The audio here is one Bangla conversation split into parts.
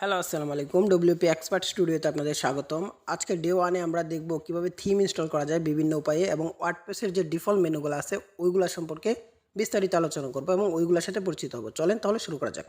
হ্যালো আসসালামু আলাইকুম ডব্লিউপি এক্সপার্ট স্টুডিওতে আপনাদের স্বাগতম। আজকে ডে ওয়ানে আমরা দেখব কিভাবে থিম ইনস্টল করা যায় বিভিন্ন উপায়ে এবং ওয়ার্ডপ্রেসের যে ডিফল্ট মেনুগুলো আছে ওইগুলো সম্পর্কে বিস্তারিত আলোচনা করব এবং ওইগুলোর সাথে পরিচিত হব। চলেন তাহলে শুরু করা যাক।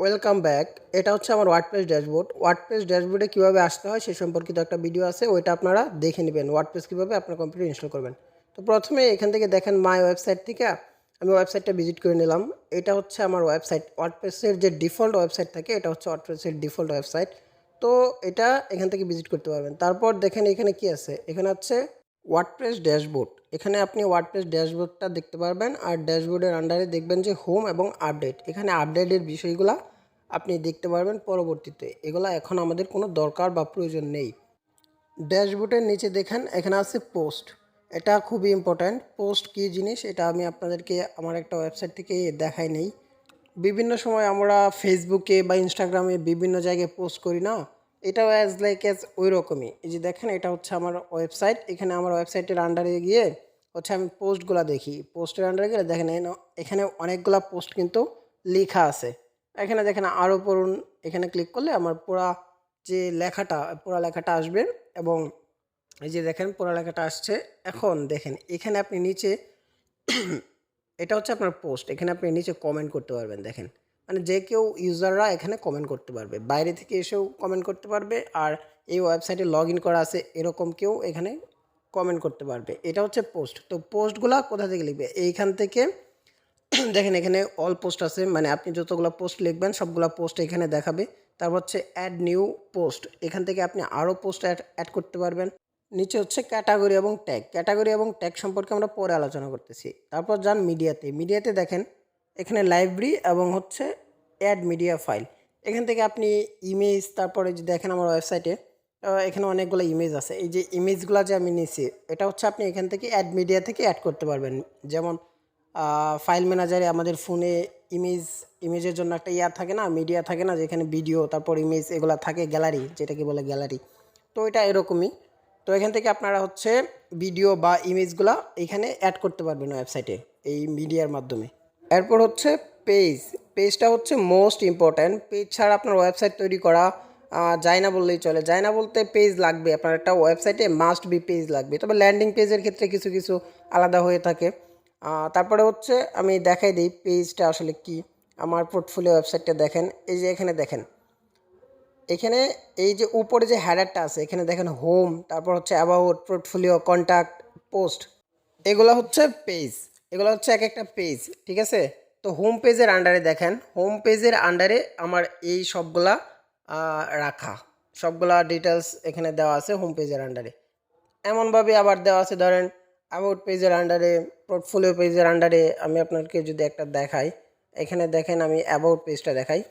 Welcome back. এটা হচ্ছে আমার ওয়ার্ডপ্রেস ড্যাশবোর্ড। ওয়ার্ডপ্রেস ড্যাশবোর্ডে কীভাবে আসতে হয় সে সম্পর্কিত একটা ভিডিও আছে, ওইটা আপনারা দেখে নেবেন ওয়ার্ডপ্রেস কীভাবে আপনার কম্পিউটার ইনস্টল করবেন। তো প্রথমে এখান থেকে দেখেন মাই ওয়েবসাইট থেকে আমি ওয়েবসাইটটা ভিজিট করে নিলাম। এটা হচ্ছে আমার ওয়েবসাইট, ওয়ার্ডপ্রেসের যে ডিফল্ট ওয়েবসাইট থাকে এটা হচ্ছে ওয়ার্ডপ্রেসের ডিফল্ট ওয়েবসাইট। তো এটা এখান থেকে ভিজিট করতে পারবেন। তারপর দেখেন এখানে কি আছে, এখানে হচ্ছে ওয়ার্ডপ্রেস ড্যাশবোর্ড। এখানে আপনি ওয়ার্ডপ্রেস ড্যাশবোর্ডটা দেখতে পারবেন আর ড্যাশবোর্ডের আন্ডারে দেখবেন যে হোম এবং আপডেট। এখানে আপডেটের বিষয়গুলো আপনি দেখতে পারবেন পরবর্তীতে। এগুলো এখন আমাদের কোনো দরকার বা প্রয়োজন নেই। ড্যাশবোর্ডের নিচে দেখেন এখানে আছে পোস্ট। এটা খুবই ইম্পর্ট্যান্ট। পোস্ট কী জিনিস এটা আমি আপনাদেরকে আমার একটা ওয়েবসাইট থেকে দেখাই নেই। বিভিন্ন সময় আমরা ফেসবুকে বা ইনস্টাগ্রামে বিভিন্ন জায়গায় পোস্ট করি না, এটাও ওই রকমই। এই যে দেখেন এটা হচ্ছে আমার ওয়েবসাইট। এখানে আমার ওয়েবসাইটের আন্ডারে গিয়ে হচ্ছে আমি পোস্টগুলো দেখি। পোস্টের আন্ডারে গেলে দেখেন এখানে অনেকগুলা পোস্ট কিন্তু লেখা আছে। এখানে দেখেন আরও পড়ুন, এখানে ক্লিক করলে আমার পুরা লেখাটা আসবে এবং এই যে দেখেন পুরা লেখাটা আসছে। এখন দেখেন এখানে আপনি নিচে এটা হচ্ছে আপনার পোস্ট, এখানে আপনি নিচে কমেন্ট করতে পারবেন। দেখেন মানে যে কেউ ইউজাররা এখানে কমেন্ট করতে পারবে, বাইরে থেকে এসেও কমেন্ট করতে পারবে, আর এই ওয়েবসাইটে লগ ইন করা আছে এরকম কেউ এখানে কমেন্ট করতে পারবে। এটা হচ্ছে পোস্ট। তো পোস্টগুলো কোথা থেকে লিখবে, এইখান থেকে দেখেন এখানে অল পোস্ট আছে, মানে আপনি যতগুলো পোস্ট লিখবেন সবগুলো পোস্ট এখানে দেখাবে। তারপর হচ্ছে অ্যাড নিউ পোস্ট, এখান থেকে আপনি আরও পোস্ট অ্যাড করতে পারবেন। নিচে হচ্ছে ক্যাটাগরি এবং ট্যাগ। ক্যাটাগরি এবং ট্যাগ সম্পর্কে আমরা পরে আলোচনা করতেছি। তারপর যান মিডিয়াতে দেখেন এখানে লাইব্রেরি এবং হচ্ছে অ্যাড মিডিয়া ফাইল। এখান থেকে আপনি ইমেজ, তারপরে যে দেখেন আমার ওয়েবসাইটে এখানে অনেকগুলো ইমেজ আছে। এই যে ইমেজগুলো যে আমি নিয়েছি এটা হচ্ছে আপনি এখান থেকে অ্যাড মিডিয়া থেকে অ্যাড করতে পারবেন। যেমন ফাইল ম্যানেজারে আমাদের ফোনে ইমেজের জন্য একটা থাকে না, মিডিয়া থাকে না, যেখানে ভিডিও তারপর ইমেজ এগুলো থাকে, গ্যালারি যেটাকে বলে গ্যালারি। তো এটা এরকমই। তো এখান থেকে আপনারা হচ্ছে ভিডিও বা ইমেজগুলো এখানে অ্যাড করতে পারবেন ওয়েবসাইটে এই মিডিয়ার মাধ্যমে। এরপর হচ্ছে পেজটা হচ্ছে মোস্ট ইম্পর্ট্যান্ট। পেজ ছাড়া আপনার ওয়েবসাইট তৈরি করা যায় না বললেই চলে। যায় না বলতে পেজ লাগবে, আপনার একটা ওয়েবসাইটে মাস্ট বি পেজ লাগবে। তবে ল্যান্ডিং পেজের ক্ষেত্রে কিছু কিছু আলাদা হয়ে থাকে। তারপরে হচ্ছে আমি দেখাই দিই পেজটা আসলে কি। আমার পোর্টফোলিও ওয়েবসাইটটা দেখেন, এই যে এখানে দেখেন এখানে এই যে উপরে যে হেডারটা আছে এখানে দেখেন হোম, তারপর হচ্ছে অ্যাবাউট, পোর্টফোলিও, কন্ট্যাক্ট, পোস্ট, এগুলো হচ্ছে পেজ। এগুলো হচ্ছে এক একটা পেজ, ঠিক আছে। তো হোম পেজের আন্ডারে দেখেন, হোম পেজের আন্ডারে আমার এই সবগুলা রাখা, সবগুলা ডিটেলস এখানে দেওয়া আছে হোম পেজের আন্ডারে। এমনভাবে আবার দেওয়া আছে ধরেন অ্যাবাউট পেজের আন্ডারে, পোর্টফোলিও পেজের আন্ডারে। আমি আপনাকে যদি একটা দেখাই, এখানে দেখেন আমি অ্যাবাউট পেজটা দেখাই।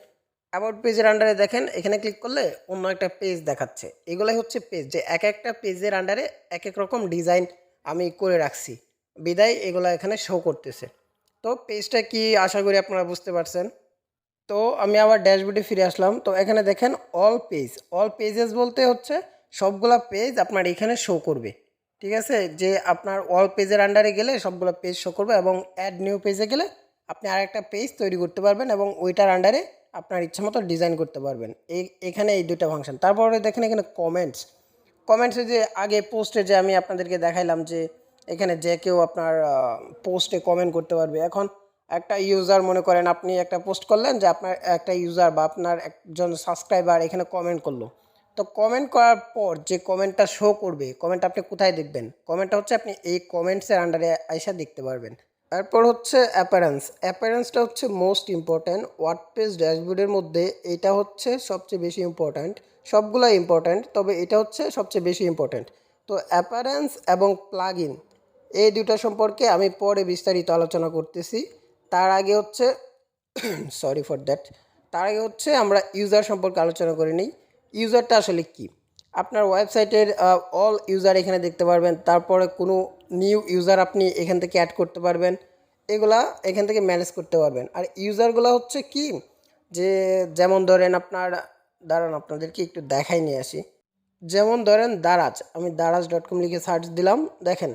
অ্যাবাউট পেজের আন্ডারে দেখেন এখানে ক্লিক করলে অন্য একটা পেজ দেখাচ্ছে। এগুলাই হচ্ছে পেজ, যে এক একটা পেজের আন্ডারে এক এক রকম ডিজাইন আমি করে রাখছি, বিদায় এগুলো এখানে শো করতেছে। তো পেজটা কি আশা করি আপনারা বুঝতে পারছেন। তো আমি আবার ড্যাশবোর্ডে ফিরে আসলাম। তো এখানে দেখেন অল পেজেস বলতে হচ্ছে সবগুলা পেজ আপনার এখানে শো করবে, ঠিক আছে। যে আপনার অল পেজের আন্ডারে গেলে সবগুলো পেজ শো করবে এবং অ্যাড নিউ পেজে গেলে আপনি আরেকটা পেজ তৈরি করতে পারবেন এবং ওইটার আন্ডারে আপনার ইচ্ছা মতো ডিজাইন করতে পারবেন। এখানে এই দুটো ফাংশন। তারপরে দেখেন এখানে কমেন্টসে যে আগে পোস্টে যে আমি আপনাদেরকে দেখাইলাম যে এখানে যে কেউ আপনার পোস্টে কমেন্ট করতে পারবে। এখন একটা ইউজার মনে করেন আপনি একটা পোস্ট করলেন, যে আপনার একটা ইউজার বা আপনার একজন সাবস্ক্রাইবার এখানে কমেন্ট করলো। তো কমেন্ট করার পর যে কমেন্টটা শো করবে, কমেন্ট আপনি কোথায় দেখবেন, কমেন্টটা হচ্ছে আপনি এই কমেন্টসের আন্ডারে আইসা দেখতে পারবেন। তারপর হচ্ছে অ্যাপিয়ারেন্সটা হচ্ছে মোস্ট ইম্পর্ট্যান্ট ওয়ার্ডপ্রেস ড্যাশবোর্ডের মধ্যে। এটা হচ্ছে সবচেয়ে বেশি ইম্পর্ট্যান্ট, সবগুলো ইম্পর্ট্যান্ট তবে এটা হচ্ছে সবচেয়ে বেশি ইম্পর্ট্যান্ট। তো অ্যাপিয়ারেন্স এবং প্লাগইন এই দুটো সম্পর্কে আমি পরে বিস্তারিত আলোচনা করতেছি। তার আগে হচ্ছে সরি ফর দ্যাট, তার আগে হচ্ছে আমরা ইউজার সম্পর্কে আলোচনা করে নিই। ইউজারটা আসলে কি, আপনার ওয়েবসাইটের অল ইউজার এখানে দেখতে পারবেন। তারপরে কোনো নিউ ইউজার আপনি এখান থেকে অ্যাড করতে পারবেন, এগুলা এখান থেকে ম্যানেজ করতে পারবেন। আর ইউজারগুলো হচ্ছে কি, যে যেমন ধরেন আপনার, দাঁড়ান আপনাদেরকে একটু দেখাই নিয়ে আসি। যেমন ধরেন দারাজ, আমি daraz.com লিখে সার্চ দিলাম। দেখেন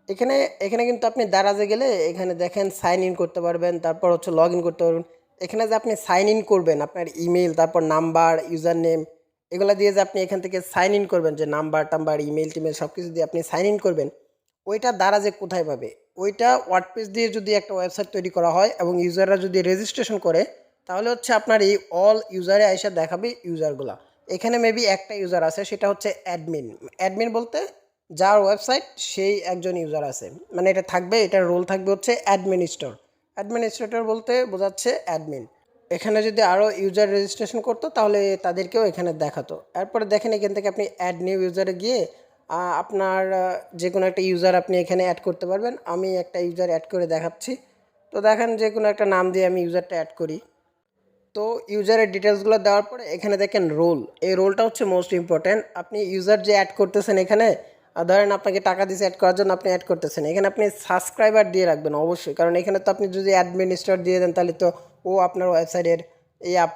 এখানে এখানে কিন্তু আপনি দারাজে গেলে এখানে দেখেন সাইন ইন করতে পারবেন, তারপর হচ্ছে লগ ইন করতে পারবেন। এখানে যে আপনি সাইন ইন করবেন আপনার ইমেল, তারপর নাম্বার, ইউজার নেম, এগুলো দিয়ে যে আপনি এখান থেকে সাইন ইন করবেন, যে নাম্বার টাম্বার ইমেল টিমেল সব কিছু দিয়ে আপনি সাইন ইন করবেন, ওইটা দারাজে কোথায় পাবে? ওইটা ওয়ার্ডপ্রেস দিয়ে যদি একটা ওয়েবসাইট তৈরি করা হয় এবং ইউজাররা যদি রেজিস্ট্রেশন করে, তাহলে হচ্ছে আপনার এই অল ইউজারে আইসা দেখাবে ইউজারগুলা। এখানে মেবি একটা ইউজার আছে, সেটা হচ্ছে অ্যাডমিন। অ্যাডমিন বলতে যার ওয়েবসাইট সেই একজন ইউজার আছে, মানে এটা থাকবে, এটার রোল থাকবে হচ্ছে অ্যাডমিনিস্ট্রেটর। অ্যাডমিনিস্ট্রেটর বলতে বোঝাচ্ছে অ্যাডমিন। এখানে যদি আরও ইউজার রেজিস্ট্রেশন করতো তাহলে তাদেরকেও এখানে দেখাতো। এরপরে দেখেন এখান থেকে আপনি অ্যাড নিউ ইউজারে গিয়ে আপনার যে কোনো একটা ইউজার আপনি এখানে অ্যাড করতে পারবেন। আমি একটা ইউজার অ্যাড করে দেখাচ্ছি। তো দেখেন যে কোনো একটা নাম দিয়ে আমি ইউজারটা অ্যাড করি। তো ইউজারের ডিটেলসগুলো দেওয়ার পরে এখানে দেখেন রোল, এই রোলটা হচ্ছে মোস্ট ইম্পর্ট্যান্ট। আপনি ইউজার যে অ্যাড করতেছেন এখানে, ধরেন আপনাকে টাকা দিয়েছে অ্যাড করার জন্য, আপনি অ্যাড করতেছেন, এখানে আপনি সাবস্ক্রাইবার দিয়ে রাখবেন অবশ্যই, কারণ এখানে তো আপনি যদি অ্যাডমিনিস্ট্রেটর দিয়ে দেন তাহলে তো ও আপনার ওয়েবসাইটের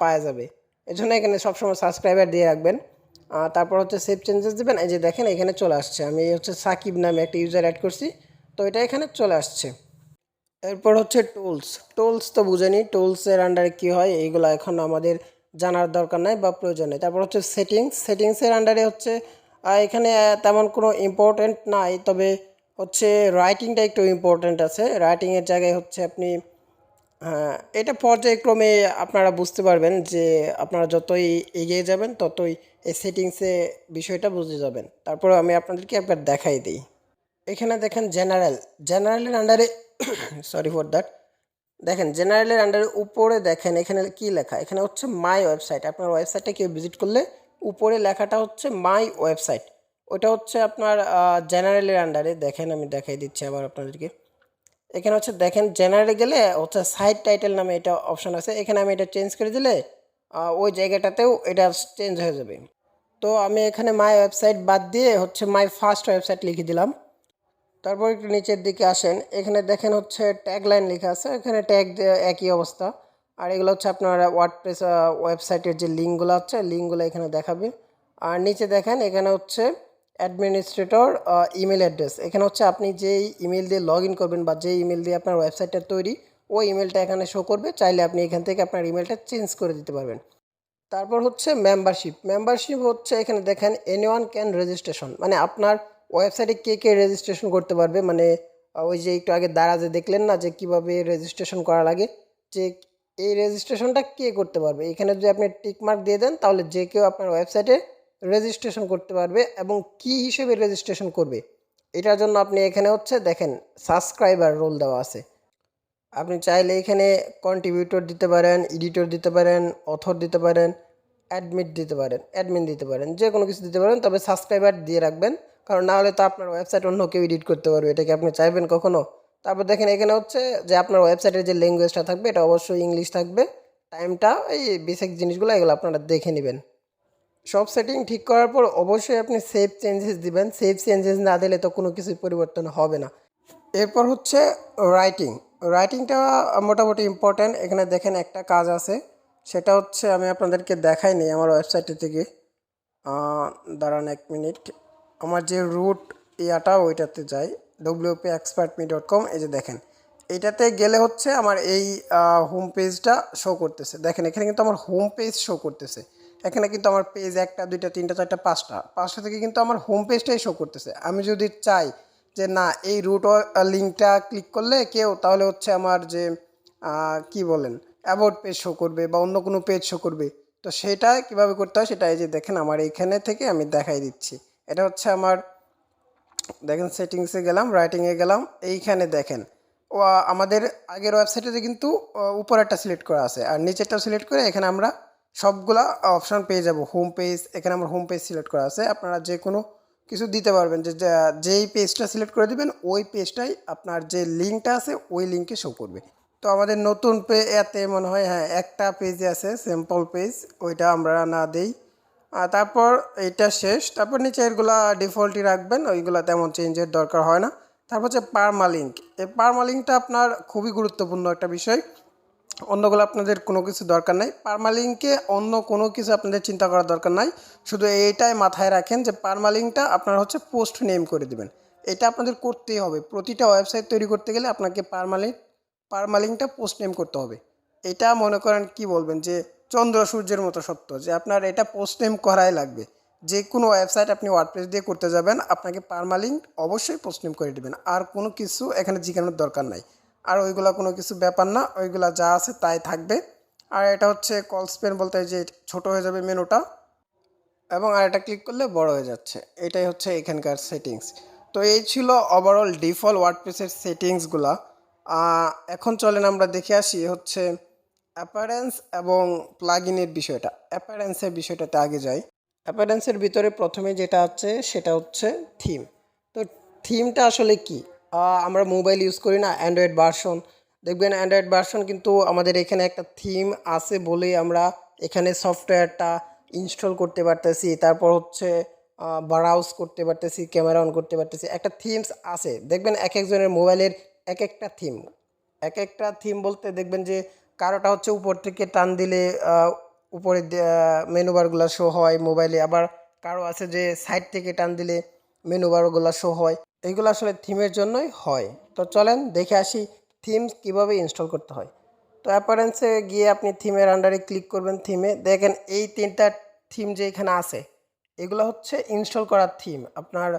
পাওয়া যাবে। এই জন্য এখানে সবসময় সাবস্ক্রাইবার দিয়ে রাখবেন। তারপর হচ্ছে সেভ চেঞ্জেস দেবেন। এই যে দেখেন এখানে চলে আসছে, আমি হচ্ছে সাকিব নামে একটা ইউজার অ্যাড করছি, তো এটা এখানে চলে আসছে। এরপর হচ্ছে টুলস। টুলস তো বুঝেনি, টুলসের আন্ডারে কী হয় এইগুলো এখন আমাদের জানার দরকার নাই বা প্রয়োজন নেই। তারপর হচ্ছে সেটিংস। সেটিংসের আন্ডারে হচ্ছে এখানে তেমন কোনো ইম্পর্ট্যান্ট নাই, তবে হচ্ছে রাইটিংটা একটু ইম্পর্ট্যান্ট আছে। রাইটিংয়ের জায়গায় হচ্ছে আপনি এটা পর্যায়ক্রমে আপনারা বুঝতে পারবেন, যে আপনারা যতই এগিয়ে যাবেন ততই এই সেটিংসে বিষয়টা বুঝে যাবেন। তারপরে আমি আপনাদেরকে একবার দেখাই দিই। এখানে দেখেন জেনারেল, জেনারেলের আন্ডারে সরি ফর দ্যাট, দেখেন জেনারেলের আন্ডারে উপরে দেখেন এখানে কি লেখা, এখানে হচ্ছে মাই ওয়েবসাইট। আপনার ওয়েবসাইটটা কেউ ভিজিট করলে উপরে লেখাটা হচ্ছে মাই ওয়েবসাইট, ওটা হচ্ছে আপনার জেনারেলের আন্ডারে। দেখেন আমি দেখাই দিচ্ছি আবার আপনাদেরকে। এখানে হচ্ছে দেখেন জেনারেলে গেলে হচ্ছে সাইট টাইটেল নামে এটা অপশান আছে, এখানে আমি এটা চেঞ্জ করে দিলে ওই জায়গাটাতেও এটা চেঞ্জ হয়ে যাবে। তো আমি এখানে মাই ওয়েবসাইট বাদ দিয়ে হচ্ছে মাই ফার্স্ট ওয়েবসাইট লিখে দিলাম। তারপর একটু নিচের দিকে আসেন, এখানে দেখেন হচ্ছে ট্যাগ লাইন লেখা আছে, এখানে ট্যাগ একই অবস্থা। আর এগুলো হচ্ছে আপনার ওয়ার্ডপ্রেস ওয়েবসাইটের যে লিঙ্কগুলো হচ্ছে, লিঙ্কগুলো এখানে দেখাবে। আর নিচে দেখেন এখানে হচ্ছে অ্যাডমিনিস্ট্রেটর ইমেল অ্যাড্রেস, এখানে হচ্ছে আপনি যেই ইমেল দিয়ে লগ ইন করবেন বা যেই ইমেল দিয়ে আপনার ওয়েবসাইটটা তৈরি, ওই ইমেলটা এখানে শো করবে। চাইলে আপনি এখান থেকে আপনার ইমেলটা চেঞ্জ করে দিতে পারবেন। তারপর হচ্ছে মেম্বারশিপ। মেম্বারশিপ হচ্ছে এখানে দেখেন এনিওয়ান ক্যান রেজিস্ট্রেশন, মানে আপনার ওয়েবসাইটে কে কে রেজিস্ট্রেশন করতে পারবে। মানে ওই যে একটু আগে দারাজে দেখলেন না যে কিভাবে রেজিস্ট্রেশন করা লাগে, যে এই রেজিস্ট্রেশনটা কে করতে পারবে। এখানে যদি আপনি টিকমার্ক দিয়ে দেন তাহলে যে কেউ আপনার ওয়েবসাইটে রেজিস্ট্রেশন করতে পারবে। এবং কি হিসেবে রেজিস্ট্রেশন করবে, এটার জন্য আপনি এখানে হচ্ছে দেখেন সাবস্ক্রাইবার রোল দেওয়া আছে। আপনি চাইলে এখানে কন্ট্রিবিউটর দিতে পারেন, এডিটর দিতে পারেন, অথর দিতে পারেন, অ্যাডমিন দিতে পারেন, যে কোনো কিছু দিতে পারেন, তবে সাবস্ক্রাইবার দিয়ে রাখবেন, কারণ না হলে তো আপনার ওয়েবসাইট অন্য কেউ এডিট করতে পারবে, এটাকে আপনি চাইবেন কখনো? তারপর দেখেন এখানে হচ্ছে যে আপনার ওয়েবসাইটের যে ল্যাঙ্গুয়েজটা থাকবে এটা অবশ্যই ইংলিশ থাকবে। টাইমটা, এই বেসিক জিনিসগুলো এগুলো আপনারা দেখে নেবেন। সব সেটিং ঠিক করার পর অবশ্যই আপনি সেভ চেঞ্জেস দিবেন। সেভ চেঞ্জেস না দিলে তো কোনো কিছুই পরিবর্তন হবে না। এরপর হচ্ছে রাইটিং। রাইটিংটা মোটামুটি ইম্পর্ট্যান্ট। এখানে দেখেন একটা কাজ আছে, সেটা হচ্ছে আমি আপনাদেরকে দেখাইনি আমার ওয়েবসাইটে থেকে। দাঁড়ান 1 মিনিট, আমার যে রুট ওইটাতে যাই, wpexpertme.com। এই যে দেখেন এইটাতে গেলে হচ্ছে আমার এই হোম পেজটা শো করতেছে। দেখেন এখানে কিন্তু আমার হোম পেজ শো করতেছে। এখানে কিন্তু আমার পেজ 1টা 2টা 3টা 4টা 5টা থেকে কিন্তু আমার হোম পেজটাই শো করতেছে। আমি যদি চাই যে না এই রুট লিঙ্কটা ক্লিক করলে কেউ, তাহলে হচ্ছে আমার যে কি বলেন অ্যাবাউট পেজ শো করবে বা অন্য কোনো পেজ শো করবে, তো সেটা কিভাবে করতে হয় সেটা এই যে দেখেন আমার এইখানে থেকে আমি দেখাই দিচ্ছি। এটা হচ্ছে আমার, দেখেন সেটিংসে গেলাম, রাইটিংয়ে গেলাম, এইখানে দেখেন ও আমাদের আগের ওয়েবসাইটে কিন্তু উপরেরটা সিলেক্ট করা আছে আর নিচেরটা সিলেক্ট করে এখানে আমরা সবগুলা অপশান পেয়ে যাব। হোম পেজ, এখানে আমার হোম পেজ সিলেক্ট করা আছে। আপনারা যে কোনো কিছু দিতে পারবেন, যে যেই পেজটা সিলেক্ট করে দেবেন ওই পেজটাই আপনার যে লিঙ্কটা আছে ওই লিঙ্কে শো করবে। তো আমাদের নতুন এতে মনে হয় হ্যাঁ একটা পেজে আছে স্যাম্পল পেজ, ওইটা আমরা না দেই। তারপর এইটা শেষ। তারপর নিচে এগুলা ডিফল্টই রাখবেন, ওইগুলা তেমন চেঞ্জের দরকার হয় না। তারপর হচ্ছে পারমালিঙ্ক। এই পারমালিঙ্কটা আপনার খুবই গুরুত্বপূর্ণ একটা বিষয়। অন্যগুলো আপনাদের কোনো কিছু দরকার নাই। পার্মালিঙ্কে অন্য কোনো কিছু আপনাদের চিন্তা করার দরকার নাই। শুধু এইটাই মাথায় রাখেন যে পার্মালিঙ্কটা আপনারা হচ্ছে পোস্ট নেম করে দেবেন। এটা আপনাদের করতেই হবে। প্রতিটা ওয়েবসাইট তৈরি করতে গেলে আপনাকে পার্মালিঙ্কটা পোস্ট নেম করতে হবে। এটা মনে করেন কি বলবেন যে চন্দ্র সূর্যের মতো সত্য, যে আপনার এটা পোস্ট নেম করাই লাগবে। যে কোনো ওয়েবসাইট আপনি ওয়ার্ডপ্রেস দিয়ে করতে যাবেন, আপনাকে পার্মালিঙ্ক অবশ্যই পোস্ট নেম করে দেবেন। আর কোনো কিছু এখানে জিজ্ঞানোর দরকার নাই। আর ওইগুলা কোনো কিছু ব্যাপার না, ওইগুলা যা আছে তাই থাকবে। আর এটা হচ্ছে কল স্পেন বলতে যে ছোট হয়ে যাবে মেনুটা, এবং আর এটা ক্লিক করলে বড় হয়ে যাচ্ছে। এটাই হচ্ছে এখানকার সেটিংস। তো এই ছিল ওভারঅল ডিফল্ট ওয়ার্ডপ্রেসের সেটিংসগুলা। এখন চলেন আমরা দেখে আসি হচ্ছে অ্যাপারেন্স এবং প্লাগইনের বিষয়টা। অ্যাপারেন্সের বিষয়টাতে আগে যাই। অ্যাপারেন্সের ভিতরে প্রথমে যেটা আছে সেটা হচ্ছে থিম। তো থিমটা আসলে কি? আমরা মোবাইল ইউজ করি না, অ্যান্ড্রয়েড ভার্সন। দেখবেন অ্যান্ড্রয়েড ভার্সন কিন্তু আমাদের এখানে একটা থিম আছে বলেই আমরা এখানে সফটওয়্যারটা ইনস্টল করতে পারতেছি, তারপর হচ্ছে ব্রাউজ করতে পারতেছি, ক্যামেরা অন করতে পারতেছি। একটা থিমস আছে, দেখবেন এক একজনের মোবাইলের এক একটা থিম। এক একটা থিম বলতে দেখবেন যে কারোটা হচ্ছে উপর থেকে টান দিলে উপরে মেনু বারগুলো শো হয় মোবাইলে, আবার কারো আছে যে সাইড থেকে টান দিলে মেনু বারগুলো শো হয়। এইগুলো আসলে থিমের জন্যই হয়। তো চলেন দেখে আসি থিম কিভাবে ইনস্টল করতে হয়। তো অ্যাপারেন্সে গিয়ে আপনি থিমের আন্ডারে ক্লিক করবেন। থিমে দেখেন এই তিনটা থিম যে এখানে আছে, এগুলো হচ্ছে ইনস্টল করার থিম। আপনার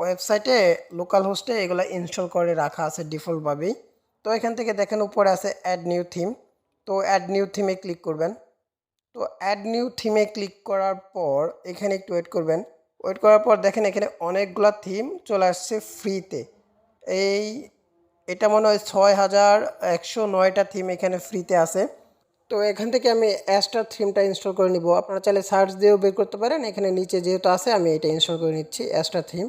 ওয়েবসাইটে লোকাল হোস্টে এগুলো ইনস্টল করে রাখা আছে ডিফল্টভাবেই। তো এখান থেকে দেখেন উপরে আছে অ্যাড নিউ থিম। তো অ্যাড নিউ থিমে ক্লিক করবেন। তো অ্যাড নিউ থিমে ক্লিক করার পর এখানে একটু ওয়েট করবেন। ওয়েট করার পর দেখেন এখানে অনেকগুলো থিম চলে আসছে ফ্রিতে। এই এটা মনে হয় 6109টা থিম এখানে ফ্রিতে আছে। তো এখান থেকে আমি অ্যাস্টার থিমটা ইনস্টল করে নিব। আপনারা চাইলে সার্চ দিয়েও বের করতে পারেন। এখানে নিচে যেহেতু আছে আমি এটা ইনস্টল করে নিচ্ছি অ্যাস্টার থিম।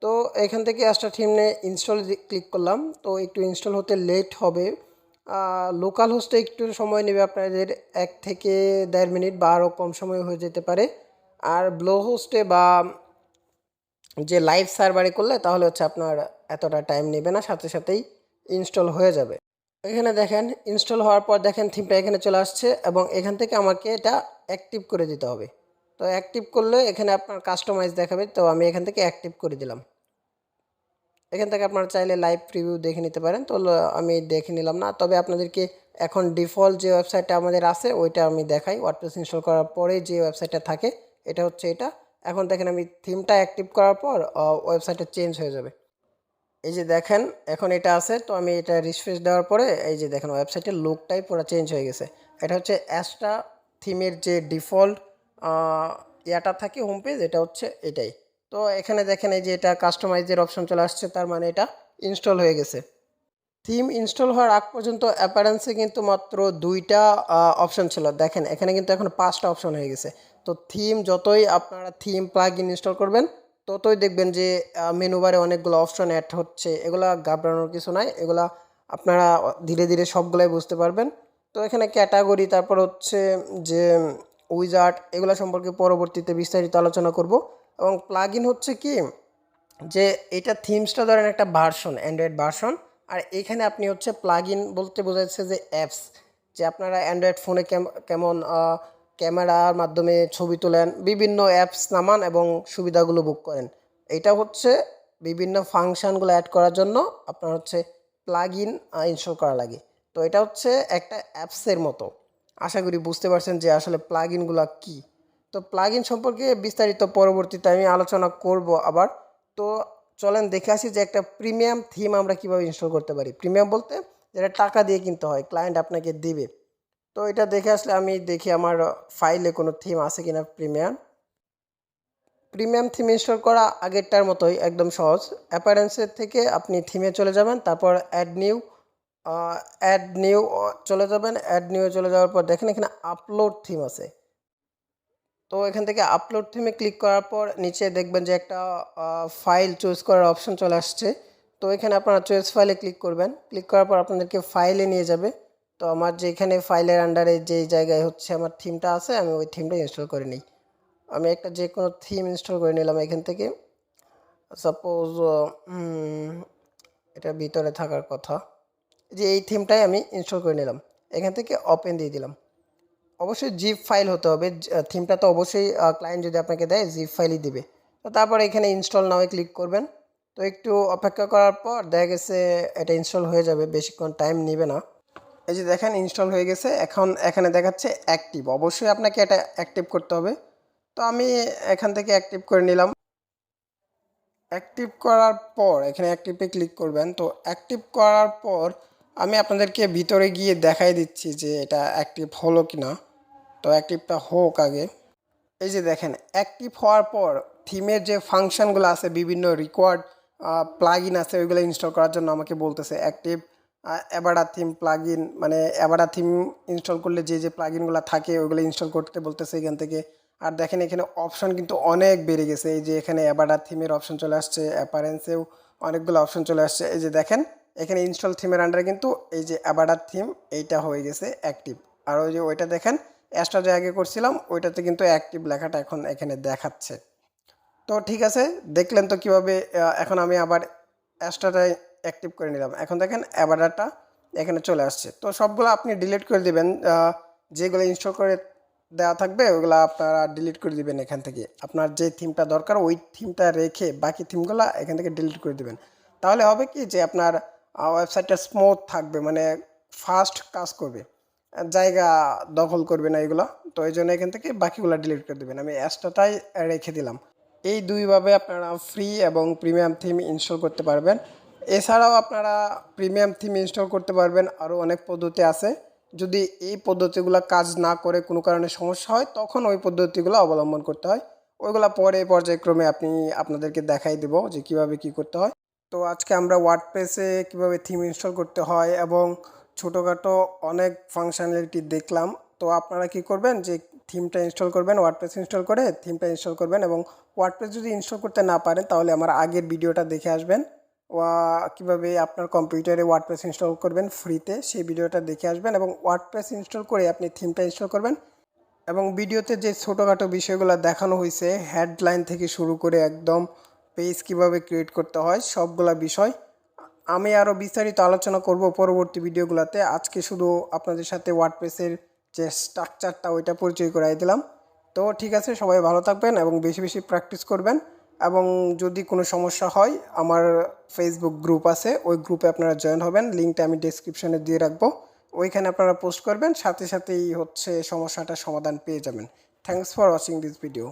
তো এখান থেকে অ্যাস্টার থিমে ইনস্টল ক্লিক করলাম। তো একটু ইনস্টল হতে লেট হবে। লোকাল হোস্টে একটু সময় নেবে আপনাদের 1 থেকে 1.5 মিনিট বা আরও কম সময় হয়ে যেতে পারে। আর ব্লো হোস্টে বা যে লাইভ সার্ভারে করলে তাহলে হচ্ছে আপনার এতটা টাইম নেবে না, সাথে সাথেই ইনস্টল হয়ে যাবে। এখানে দেখেন ইনস্টল হওয়ার পর দেখেন থিমটা এখানে চলে আসছে, এবং এখান থেকে আমাকে এটা অ্যাক্টিভ করে দিতে হবে। তো অ্যাক্টিভ করলে এখানে আপনার কাস্টমাইজ দেখাবে। তো আমি এখান থেকে অ্যাক্টিভ করে দিলাম। এখান থেকে আপনারা চাইলে লাইভ প্রিভিউ দেখে নিতে পারেন। তো আমি দেখে নিলাম না, তবে আপনাদেরকে এখন ডিফল্ট যে ওয়েবসাইটটা আমাদের আছে ওইটা আমি দেখাই। ওয়ার্ডপ্রেস ইনস্টল করার পরে যে ওয়েবসাইটটা থাকে এটা হচ্ছে এটা। এখন দেখেন আমি থিমটা অ্যাক্টিভ করার পর ওয়েবসাইটটা চেঞ্জ হয়ে যাবে। এই যে দেখেন এখন এটা আছে। তো আমি এটা রিফ্রেশ দেওয়ার পরে এই যে দেখেন ওয়েবসাইটের লুকটাই পুরো চেঞ্জ হয়ে গেছে। এটা হচ্ছে অ্যাস্ট্রা থিমের যে ডিফল্ট ইয়াটা থাকে হোম পেজ, এটা হচ্ছে এটাই। তো এখানে দেখেন এই যে এটা কাস্টমাইজের অপশন চলে আসছে, তার মানে এটা ইনস্টল হয়ে গেছে। থিম ইনস্টল হওয়ার আগ পর্যন্ত অ্যাপারেন্সে কিন্তু মাত্র 2টা অপশন ছিল। দেখেন এখানে কিন্তু এখন 5টা অপশন হয়ে গেছে। তো থিম যতই আপনারা থিম প্লাগ ইন ইনস্টল করবেন ততই দেখবেন যে মেনু বারে অনেকগুলো অপশন অ্যাড হচ্ছে। এগুলা ঘাবড়ানোর কিছু নাই, এগুলা আপনারা ধীরে ধীরে সবগুলাই বুঝতে পারবেন। তো এখানে ক্যাটাগরি, তারপর হচ্ছে যে উইজার্ড, এগুলো সম্পর্কে পরবর্তীতে বিস্তারিত আলোচনা করব। এবং প্লাগ ইন হচ্ছে কি যে এটা থিমসটা ধরেন একটা ভার্সন, অ্যান্ড্রয়েড ভার্সন। আর এইখানে আপনি হচ্ছে প্লাগ ইন বলতে বোঝাচ্ছে যে অ্যাপস, যে আপনারা অ্যান্ড্রয়েড ফোনে কেমন ক্যামেরার মাধ্যমে ছবি তোলেন, বিভিন্ন অ্যাপস নামান এবং সুবিধাগুলো বুক করেন। এটা হচ্ছে বিভিন্ন ফাংশানগুলো অ্যাড করার জন্য আপনার হচ্ছে প্লাগ ইন ইনস্টল করা লাগে। তো এটা হচ্ছে একটা অ্যাপসের মতো। আশা করি বুঝতে পারছেন যে আসলে প্লাগ ইনগুলো কী। তো প্লাগ ইন সম্পর্কে বিস্তারিত পরবর্তীতে আমি আলোচনা করব আবার। তো চলেন দেখে আসি যে একটা প্রিমিয়াম থিম আমরা কিভাবে ইনস্টল করতে পারি। প্রিমিয়াম বলতে যেটা টাকা দিয়ে কিনতে হয়, ক্লায়েন্ট আপনাকে দিবে। তো এটা দেখে আসলে আমি দেখি আমার ফাইলে কোনো থিম আছে কিনা প্রিমিয়াম। প্রিমিয়াম থিম ইনস্টল করা আগেরটার মতোই একদম সহজ। অ্যাপারেন্সের থেকে আপনি থিমে চলে যাবেন, তারপর অ্যাড নিউ চলে যাবেন। অ্যাড নিউ চলে যাওয়ার পর দেখেন এখানে আপলোড থিম আছে। তো এখান থেকে আপলোড থিমে ক্লিক করার পর নিচে দেখবেন যে একটা ফাইল চুজ করার অপশন চলে আসছে। তো এখানে আপনারা চয়েস ফাইলে ক্লিক করবেন। ক্লিক করার পর আপনাদেরকে ফাইলে নিয়ে যাবে। তো আমার যে এখানে ফাইলের আন্ডারে যে জায়গায় হচ্ছে আমার থিমটা আছে, আমি ওই থিমটা ইনস্টল করে নিই। আমি একটা যে কোনো থিম ইনস্টল করে নিলাম এখান থেকে। সাপোজ এটা ভিতরে থাকার কথা, যে এই থিমটাই আমি ইনস্টল করে নিলাম, এখান থেকে ওপেন দিয়ে দিলাম। অবশ্যই জিপ ফাইল হতে হবে, থিমটা তো অবশ্যই ক্লায়েন্ট যদি আপনাকে দেয় জিপ ফাইলই দিবে। তো তারপরে এখানে ইনস্টল নাও ক্লিক করবেন। তো একটু অপেক্ষা করার পর দেখা গেছে এটা ইনস্টল হয়ে যাবে, বেশিক্ষণ টাইম নেবে না। এই যে দেখেন ইনস্টল হয়ে গেছে। এখন এখানে দেখাচ্ছে অ্যাক্টিভ, অবশ্যই আপনাকে এটা অ্যাক্টিভ করতে হবে। তো আমি এখান থেকে অ্যাক্টিভ করে নিলাম। অ্যাক্টিভ করার পর এখানে অ্যাক্টিভে ক্লিক করবেন। তো অ্যাক্টিভ করার পর আমি আপনাদেরকে ভিতরে গিয়ে দেখাই দিচ্ছি যে এটা অ্যাক্টিভ হলো কি না। তো অ্যাক্টিভটা হোক আগে। এই যে দেখেন অ্যাক্টিভ হওয়ার পর থিমের যে ফাংশনগুলো আছে, বিভিন্ন রিকোয়ার্ড প্লাগইন আছে, ওইগুলো ইনস্টল করার জন্য আমাকে বলতেছে অ্যাক্টিভ অ্যাবাডা থিম প্লাগইন, মানে অ্যাবাডা থিম ইনস্টল করলে যে যে প্লাগইনগুলো থাকে ওইগুলো ইনস্টল করতে বলতেছে এখান থেকে। আর দেখেন এখানে অপশন কিন্তু অনেক বেড়ে গেছে। এই যে এখানে অ্যাবাডা থিমের অপশন চলে আসছে, অ্যাপারেন্সেও অনেকগুলো অপশন চলে আসছে। এই যে দেখেন এখানে ইনস্টল থিমের আন্ডারে কিন্তু এই যে অ্যাবাডা থিম এইটা হয়ে গেছে অ্যাক্টিভ। আর ওই যে ওইটা দেখেন অ্যাস্ট্রা যে আগে করছিলাম ওইটাতে কিন্তু অ্যাক্টিভ লেখাটা এখন এখানে দেখাচ্ছে। তো ঠিক আছে, দেখলেন তো কীভাবে। এখন আমি আবার অ্যাস্ট্রাটাই অ্যাক্টিভ করে নিলাম। এখন দেখেন অ্যাবাডাটা এখানে চলে আসছে। তো সবগুলো আপনি ডিলিট করে দিবেন, যেগুলো ইনস্টল করে দেওয়া থাকবে ওগুলো আপনারা ডিলিট করে দিবেন। এখান থেকে আপনার যে থিমটা দরকার ওই থিমটা রেখে বাকি থিমগুলো এখান থেকে ডিলিট করে দিবেন। তাহলে হবে কি যে আপনার ওয়েবসাইটটা স্মুথ থাকবে, মানে ফাস্ট কাজ করবে, জায়গা দখল করবে না এগুলো। তো এই জন্য এখান থেকে বাকিগুলো ডিলিট করে দেবেন। আমি অ্যাস্ট্রাটাই রেখে দিলাম। এই দুইভাবে আপনারা ফ্রি এবং প্রিমিয়াম থিম ইনস্টল করতে পারবেন। এছাড়াও আপনারা প্রিমিয়াম থিম ইনস্টল করতে পারবেন আরও অনেক পদ্ধতি আছে। যদি এই পদ্ধতিগুলো কাজ না করে কোনো কারণে সমস্যা হয় তখন ওই পদ্ধতিগুলো অবলম্বন করতে হয়। ওইগুলো পরে পর্যায়ক্রমে আপনাদেরকে দেখাই দেব যে কীভাবে কী করতে হয়। তো আজকে আমরা ওয়ার্ডপ্রেসে কীভাবে থিম ইনস্টল করতে হয় এবং ছোটোখাটো অনেক ফাংশনালিটি দেখলাম। তো আপনারা কি করবেন যে থিমটা ইনস্টল করবেন, ওয়ার্ডপ্রেস ইনস্টল করে থিমটা ইনস্টল করবেন। এবং ওয়ার্ডপ্রেস যদি ইনস্টল করতে না পারেন তাহলে আমার আগের ভিডিওটা দেখে আসবেন, কীভাবে আপনার কম্পিউটারে ওয়ার্ডপ্রেস ইনস্টল করবেন ফ্রিতে, সেই ভিডিওটা দেখে আসবেন এবং ওয়ার্ডপ্রেস ইনস্টল করে আপনি থিমটা ইনস্টল করবেন। এবং ভিডিওতে যে ছোটোখাটো বিষয়গুলো দেখানো হয়েছে, হেডলাইন থেকে শুরু করে একদম পেজ কীভাবে ক্রিয়েট করতে হয় সবগুলা বিষয় আমি আরও বিস্তারিত আলোচনা করব পরবর্তী ভিডিওগুলোতে। আজকে শুধু আপনাদের সাথে ওয়ার্ডপ্রেসের যে স্ট্রাকচারটা ওইটা পরিচয় করাই দিলাম। তো ঠিক আছে, সবাই ভালো থাকবেন এবং বেশি বেশি প্র্যাকটিস করবেন। এবং যদি কোনো সমস্যা হয় আমার ফেসবুক গ্রুপ আছে, ওই গ্রুপে আপনারা জয়েন হবেন, লিঙ্কটা আমি ডেসক্রিপশনে দিয়ে রাখবো। ওইখানে আপনারা পোস্ট করবেন, সাথে সাথেই সমস্যাটার সমাধান পেয়ে যাবেন। Thanks for watching this video.